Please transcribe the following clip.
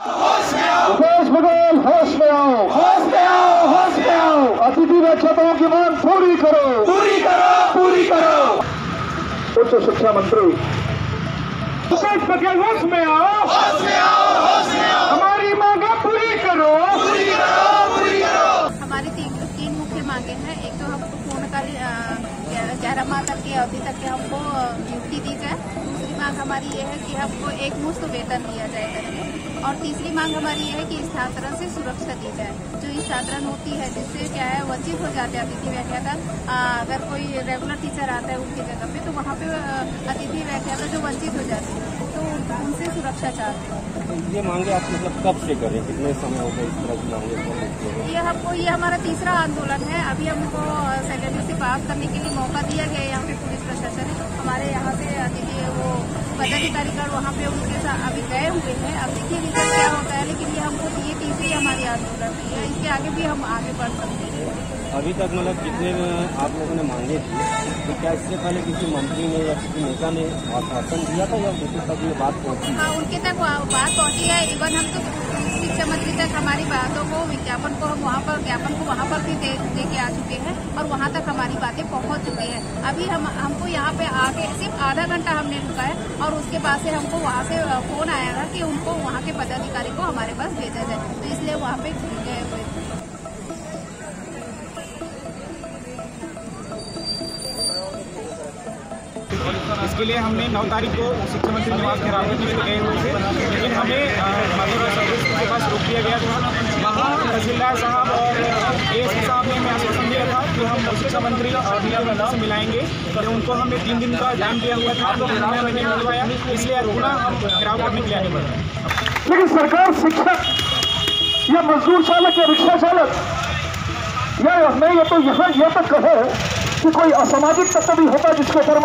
मुकेश बघेल होश में आओ, होश में आओ, होश में आओ। अतिथि व्याख्याताओं की मांग पूरी करो, पूरी करो, पूरी करो। उच्च शिक्षा मंत्री मुकेश बघेल होश में आओ, होश में आओ, होश में आओ। हमारी मांगे पूरी करो, पूरी करो, पूरी करो। हमारी तीन मुख्य मांगे हैं। एक तो हमको पूर्णकालीन 11 माह तक की अवधि तक के हमको नियुक्ति दी जाए। दूसरी मांग हमारी ये है कि हमको एक मुश्त वेतन दिया जाए करके। और तीसरी मांग हमारी ये है कि स्थानांतरण से सुरक्षा दी जाए। जो स्थानांतरण होती है जिससे क्या है वंचित हो जाते हैं अतिथि व्याख्याता। अगर कोई रेगुलर टीचर आता है उनकी जगह पे तो वहाँ पे अतिथि व्याख्याता जो वंचित हो जाते हैं तो उनसे सुरक्षा चाहते हैं। ये मांगे आप मतलब कब से करें, कितने समय हो गए इस तरह की मांगे? ये हमारा तीसरा आंदोलन है। अभी हमको सेकेंडरी से पास करने के लिए मौका दिया गया है। यहाँ पे पुलिस प्रशासन हमारे यहाँ से अतिथि वो पदाधिकारीगण वहाँ पे उनके साथ अभी गए हुए हैं। अब देखिए रिजल्ट क्या होता है, लेकिन ये हमको ये तीसरी हमारी आंदोलन है। इसके आगे भी हम आगे बढ़ सकते हैं। अभी तक मतलब जितने आप लोगों ने मांगे थे तो क्या इससे पहले किसी मंत्री ने या किसी नेता ने आश्वासन दिया था या दूसरे तक ये बात पहुँची? हाँ, उनके तक बात पहुँची है। इवन हम तो शिक्षा मंत्री तक हमारी बातों को विज्ञापन को हम वहाँ पर भी दे के आ चुके हैं और वहाँ तक हमारी बातें पहुँच चुकी हैं। अभी हमको यहाँ पे आके सिर्फ आधा घंटा हमने रुका है और उसके बाद से हमको वहाँ से फोन आया था कि उनको वहाँ के पदाधिकारी को हमारे पास भेजा जाए, तो इसलिए वहाँ पे गए हुए थे। इसके लिए हमने 9 तारीख को शिक्षा मंत्री निवास घेराव के लिए गए हुए थे, लेकिन हमें मधुरा सर्विस के पास रोक दिया गया था। वहाँ तहसीलदार साहब और एएसपी साहब ने हमें आश्वासन दिया था कि हम शिक्षा मंत्री और मीडिया से मिलाएंगे, तो उनको हमने 3 दिन का टाइम दिया हुआ था, तो हमें नहीं मिलवाया, इसलिए पुनः हम घेराव करने के लिए आगे बढ़ रहे हैं। लेकिन सरकार शिक्षक या मजदूर चालक या रिक्शा चालक या नहीं, ये तो यहाँ यह तक कहे कि कोई असामाजिक तत्व भी होता है जिसके ऊपर